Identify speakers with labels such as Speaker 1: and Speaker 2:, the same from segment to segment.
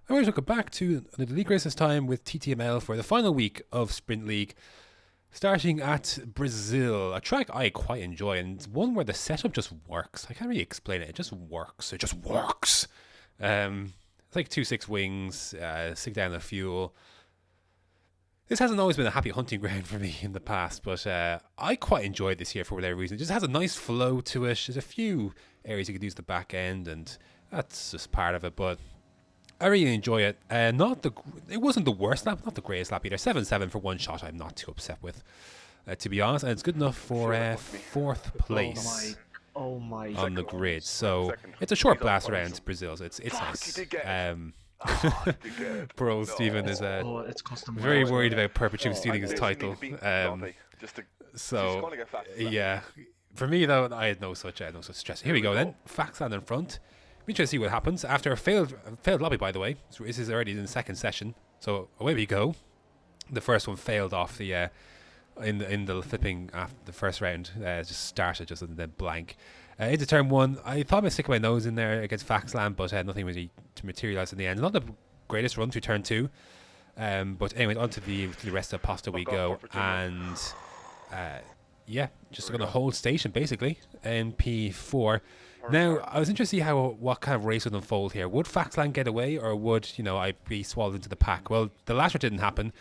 Speaker 1: I want to welcome back to the league race this time with TTML for the final week of Sprint League, starting at Brazil, a track I quite enjoy and one where the setup just works. I can't really explain it. It just works. It just works. It's like 2-6 wings, stick down the fuel. This hasn't always been a happy hunting ground for me in the past, but I quite enjoyed this year for whatever reason. It just has a nice flow to it. There's a few areas you could use the back end, and that's just part of it, but I really enjoy it. It wasn't the worst lap, not the greatest lap either. 7-7 for one shot. I'm not too upset with, to be honest, and it's good enough for fourth place on the grid. So it's a short blast around Brazil. So it's nice. Poor old Stephen is very worried about Perpetuum stealing his title. So yeah, for me though, I had no such stress. Here we go then. Faxland in front. Be interested to see what happens after a failed lobby, by the way. So this is already in the second session. So away we go. The first one failed off the in the flipping after the first round. Just started just and then blank. Into turn one, I thought I'd stick my nose in there against Faxland, but nothing really to materialise in the end. Not the greatest run through turn two. But anyway, on to the rest of Pasta we go. And yeah, just going to hold station basically in P4. Now, I was interested to see what kind of race would unfold here. Would Faxland get away, or would, I be swallowed into the pack? Well, the latter didn't happen,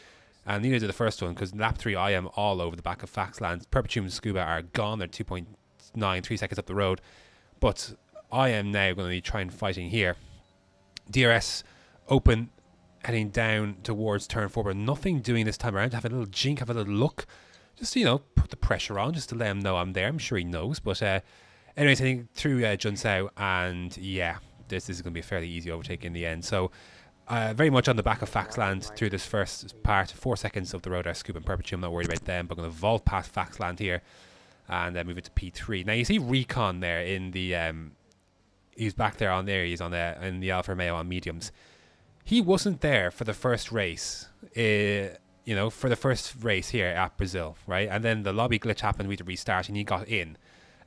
Speaker 1: and neither did the first one, because lap 3 I am all over the back of Faxland. Perpetuum and Scuba are gone. They're 2.9, 3 seconds up the road. But I am now going to be trying fighting here. DRS open, heading down towards turn 4, but nothing doing this time around. Have a little jink, have a little look. Just, put the pressure on, just to let him know I'm there. I'm sure he knows, but... anyways, I think through Junsao, and yeah, this is going to be a fairly easy overtake in the end. So, very much on the back of Faxland through this first part. 4 seconds of the road are Scoop and Perpetuum. Not worried about them, but I'm going to vault past Faxland here and move it to P3. Now, you see Recon there in the... he's back there on there. He's on in the Alfa Romeo on mediums. He wasn't there for the first race, for the first race here at Brazil, right? And then the lobby glitch happened. We had to restart, and he got in.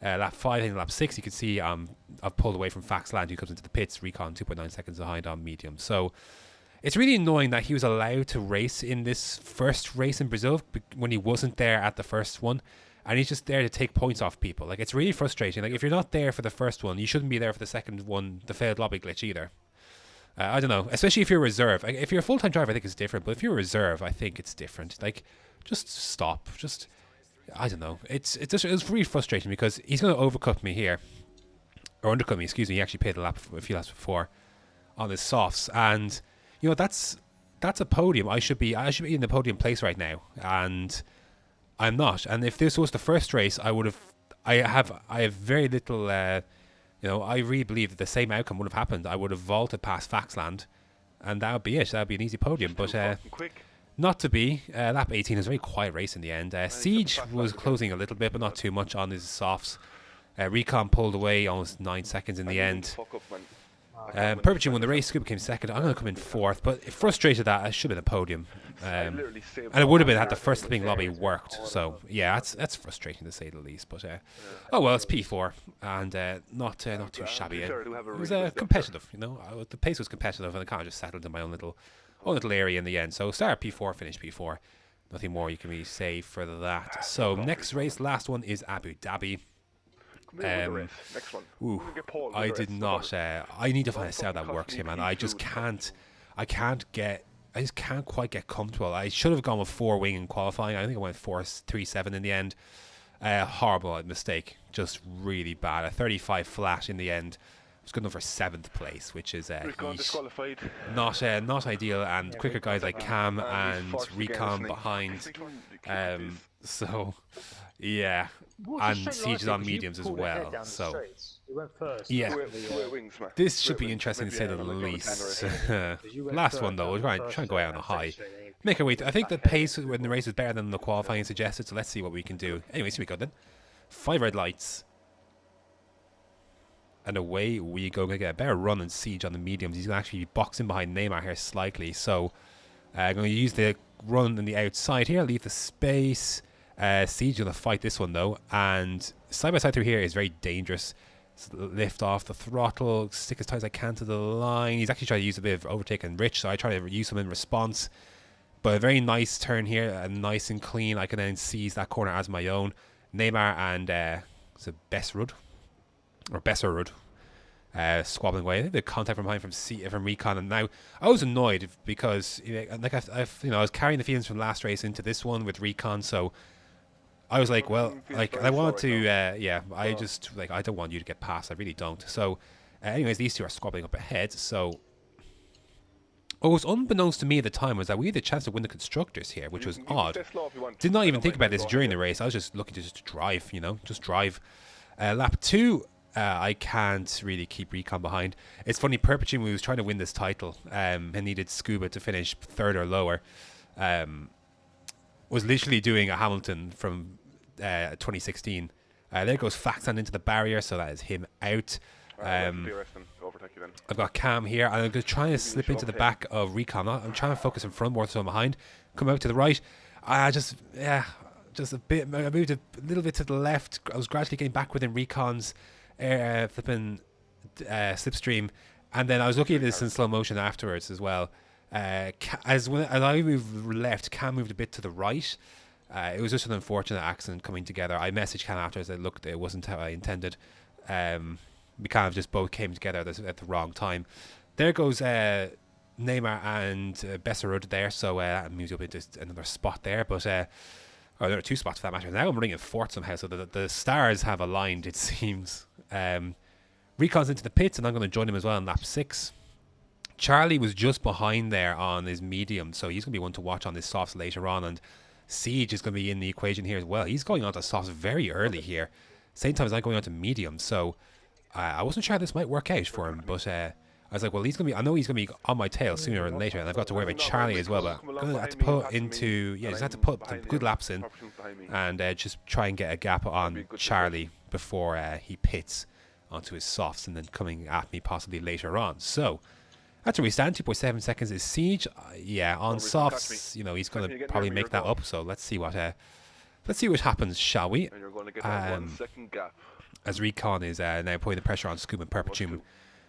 Speaker 1: Lap 5 and lap 6, you can see I've pulled away from Faxland, who comes into the pits. Recon 2.9 seconds behind on medium. So it's really annoying that he was allowed to race in this first race in Brazil when he wasn't there at the first one, and he's just there to take points off people. Like, it's really frustrating. Like, if you're not there for the first one, you shouldn't be there for the second one, the failed lobby glitch either. I don't know, especially if you're a reserve. Like, if you're a full-time driver, I think it's different, but if you're a reserve, I think it's different. Like, just stop. I don't know. It's really frustrating because he's going to overcut me here, or undercut me. Excuse me. He actually paid a few laps before on his softs, and that's a podium. I should be in the podium place right now, and I'm not. And if this was the first race, I have very little. I really believe that the same outcome would have happened. I would have vaulted past Faxland, and that would be it. That would be an easy podium. But not to be. Lap 18 was a very quiet race in the end. Siege was closing a little bit, but not too much on his softs. Recon pulled away almost 9 seconds in the end. Perpetuum won the race. Scuba came second. I'm going to come in fourth, but it frustrated that I should have been a podium. And it would have been had the first flipping lobby worked. So yeah, that's frustrating to say the least. But oh well, it's P4 and not too shabby. It was competitive, The pace was competitive, and I kind of just settled in my own little area in the end. So start P4, finish P4. Nothing more you can really say for that. So next race, last one is Abu Dhabi.
Speaker 2: Next one.
Speaker 1: I did not. I need to find a setup that works here, man. I just can't quite get comfortable. I should have gone with 4 wing in qualifying. I think I went 4.37 in the end. Horrible mistake. Just really bad. A 35 flat in the end. It's good enough for 7th place, which is not ideal. And quicker guys like Cam and Recon behind. So yeah, and Siege is on mediums as well. So yeah, this should be interesting to say the least. Last one though, we're trying to go out on a high. Make our way. I think the pace when the race is better than the qualifying suggested. So let's see what we can do. Anyways, here we go then. 5 red lights. And away we go. Going to get a better run and Siege on the mediums. He's going to actually be boxing behind Neymar here slightly. So I'm going to use the run on the outside here. Leave the space. Siege going to fight this one though. And side by side through here is very dangerous. lift off the throttle, stick as tight as I can to the line. He's actually trying to use a bit of overtake and Rich, so I try to use him in response. But a very nice turn here, nice and clean. I can then seize that corner as my own. Neymar and is it Besserud? Or Besserud. Squabbling away. The contact from behind from Recon, and now I was annoyed because like I was carrying the feelings from last race into this one with Recon, so I was like, well, like I want to, I just like I don't want you to get past. I really don't. So, anyways, these two are squabbling up ahead. So, what was unbeknownst to me at the time was that we had a chance to win the constructors here, which was odd. Did not even think about this during the race. I was just looking to just drive, just drive. Lap 2. I can't really keep Recon behind. It's funny, Perpetuum, who was trying to win this title and needed Scuba to finish third or lower, was literally doing a Hamilton from 2016. There goes Faxan into the barrier, so that is him out. I've got Cam here, and I'm going to try to slip into the back of Recon. I'm trying to focus in front more so I'm behind. Come out to the right. Just a bit. I moved a little bit to the left. I was gradually getting back within Recon's flipping slipstream, and then I was looking at this in slow motion afterwards as well. As I moved left, Cam moved a bit to the right. It was just an unfortunate accident coming together. I messaged Cam after, as I looked, it wasn't how I intended. We kind of just both came together at the wrong time. There goes Neymar and Besserud there, so that moves up into another spot there. But there are 2 spots for that matter. Now I'm running in fourth somehow, so the stars have aligned, it seems. Recon's into the pits, and I'm going to join him as well in lap 6. Charlie was just behind there on his medium, so he's going to be one to watch on his softs later on, and Siege is going to be in the equation here as well. He's going on to softs very early here. Same time as I'm going on to medium, so I wasn't sure this might work out for him, but I was like, well, I know he's going to be on my tail sooner than later, and I've got to worry about Charlie as well, but I'm going to have to put some good laps in and just try and get a gap on Charlie before he pits onto his softs and then coming at me possibly later on. So that's where we stand. 2.7 seconds is Siege. On softs, he's going to probably make that up. So let's see what happens, shall we?
Speaker 2: And you're going to get that 1 second gap.
Speaker 1: As Recon is now putting the pressure on Scoop and Perpetuum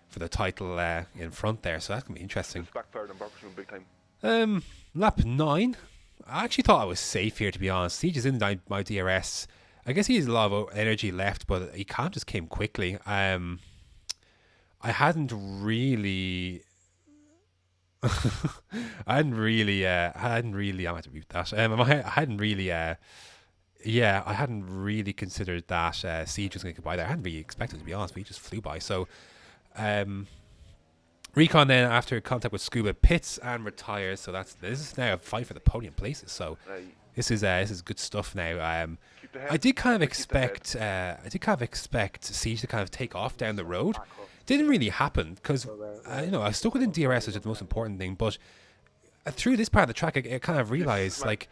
Speaker 1: for the title in front there, so that's going to be interesting.
Speaker 2: Backfired on Perpetuum big time.
Speaker 1: Lap 9. I actually thought I was safe here, to be honest. Siege is in my DRS. I guess he has a lot of energy left, but he kind of just came quickly. I hadn't really... I'm going to have to mute that. I hadn't really considered that Siege was going to go by there. I hadn't really expected, to be honest, but he just flew by. So, Recon then, after contact with Scuba, pits and retires. So this is now a fight for the podium places. So this is good stuff now. I did kind of expect Siege to kind of take off down the road. Didn't really happen because I stuck within DRS, which is the most important thing. But through this part of the track, I kind of realized like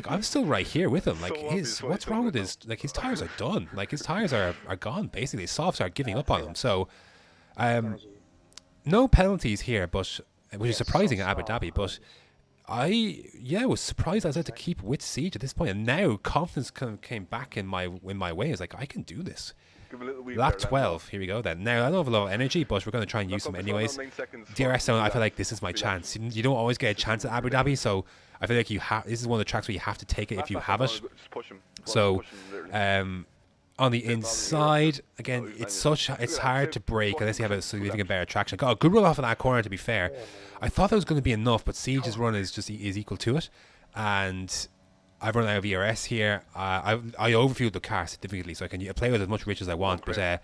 Speaker 1: I'm still right here with him. Like what's wrong with his tires are done. Like his tires are gone basically. His softs are giving up on him. So no penalties here, but which is surprising at Abu Dhabi. But I was surprised I was able to keep with Siege at this point, and now confidence came back in my way. I was like, I can do this. Lap 12, here we go then. Now I don't have a lot of energy, but we're going to try and use them anyways. DRS zone, I feel like this is my chance. You don't always get a chance at Abu Dhabi, so I feel like this is one of the tracks where you have to take it if you have it. So on the inside, again, it's hard to brake unless you have a significant better traction. Got a good run off of that corner, to be fair. I thought that was going to be enough, but Siege's run is equal to it, and I've run out of ERS here. I overfueled the car significantly, so I can play with as much rich as I want. But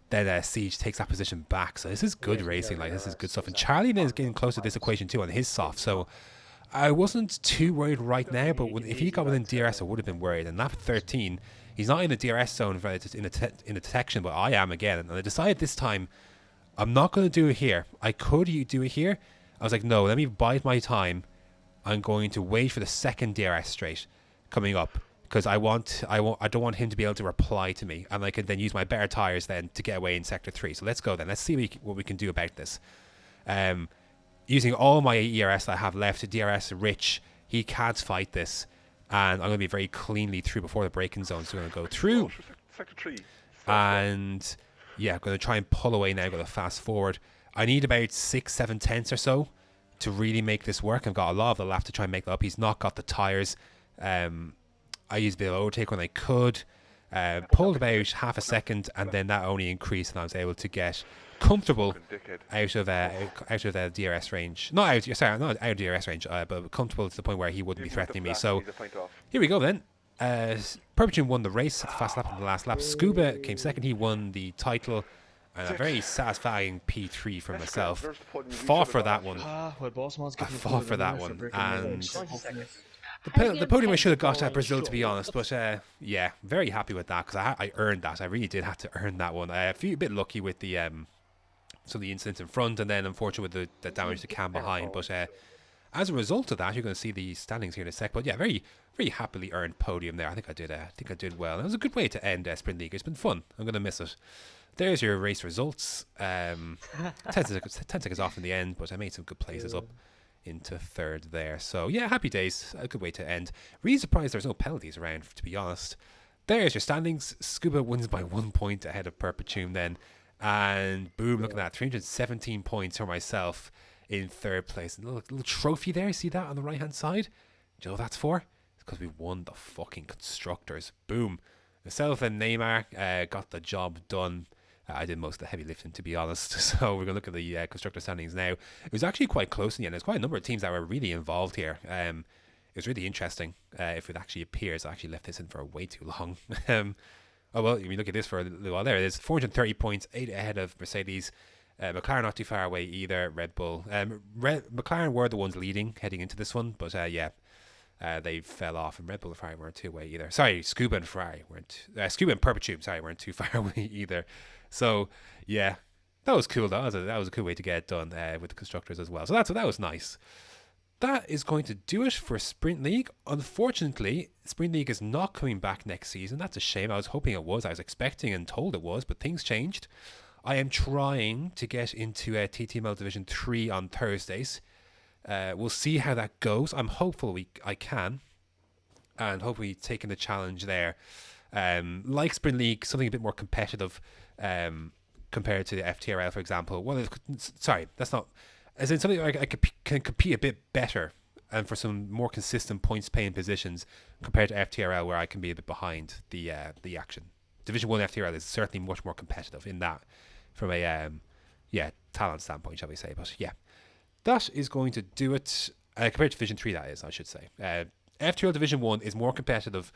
Speaker 1: then Siege takes that position back. So this is good racing. Like this is good stuff. And Charlie then is getting close to this equation too on his soft. So I wasn't too worried right now. But if he got within DRS, I would have been worried. And lap 13, he's not in the DRS zone in the detection, but I am again. And I decided this time I'm not going to do it here. I could do it here. I was like, no, let me bide my time. I'm going to wait for the second DRS straight coming up because I don't want him to be able to reply to me, and I can then use my better tires then to get away in sector 3. So let's go then. Let's see what we can do about this. Using all my ERS that I have left, DRS Rich, he can't fight this, and I'm going to be very cleanly through before the braking zone. So we're going to go through,
Speaker 2: sector 3,
Speaker 1: and yeah, I'm going to try and pull away now. Going to fast forward. I need about 6-7 tenths or so to really make this work. I've got a lot of the lap to try and make that up. He's not got the tyres. I used a bit of overtake when I could. Pulled about half a second, and then that only increased, and I was able to get comfortable out of the DRS range. Not out of DRS range, but comfortable to the point where he wouldn't be threatening me. So here we go then. Perpetuum won the race at the fast lap in the last lap. Scuba came second. He won the title. And a very satisfying P3 for myself. Fought for that one. I fought for that one. And the podium I should have got at Brazil, to be honest. But yeah, very happy with that because I earned that. I really did have to earn that one. A bit lucky with the some of the incidents in front, and then unfortunate with the damage to cam behind. But as a result of that, you're going to see the standings here in a sec. But yeah, very very happily earned podium there. I think I did well. It was a good way to end Sprint League. It's been fun. I'm going to miss it. There's your race results. 10 seconds off in the end, but I made some good places up into third there. So yeah, happy days. A good way to end. Really surprised there's no penalties around, to be honest. There's your standings. Scuba wins by 1 point ahead of Perpetuum then. And boom, look at that. 317 points for myself in third place. A little trophy there. See that on the right-hand side? Do you know what that's for? It's because we won the fucking Constructors. Boom. Myself and Neymar got the job done. I did most of the heavy lifting, to be honest. So we're going to look at the constructor standings now. It was actually quite close in the end. There's quite a number of teams that were really involved here. It was really interesting if it actually appears. I actually left this in for way too long. Oh, well, you look at this for a little while there. It is 430 points, 8 ahead of Mercedes. McLaren not too far away either. Red Bull. McLaren were the ones leading heading into this one, but yeah. They fell off, and Red Bull and Ferrari weren't too away either. Sorry, Scuba and Ferrari weren't. Scuba and Perpetuum, weren't too far away either. So yeah, that was cool. That was a cool way to get it done with the constructors as well. So that was nice. That is going to do it for Sprint League. Unfortunately, Sprint League is not coming back next season. That's a shame. I was hoping it was. I was expecting and told it was, but things changed. I am trying to get into TTML Division 3 on Thursdays. We'll see how that goes. I'm hopeful I can, and hopefully taking the challenge there. Like Sprint League, something a bit more competitive compared to the FTRL, for example. Well, sorry, that's not. As in something I can compete a bit better and for some more consistent points paying positions compared to FTRL, where I can be a bit behind the action. Division 1 FTRL is certainly much more competitive in that from a talent standpoint, shall we say. But yeah. That is going to do it compared to Division 3, that is, I should say. FTL Division 1 is more competitive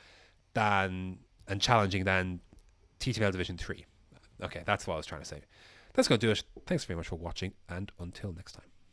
Speaker 1: and challenging than TTML Division 3. Okay, that's what I was trying to say. That's going to do it. Thanks very much for watching, and until next time.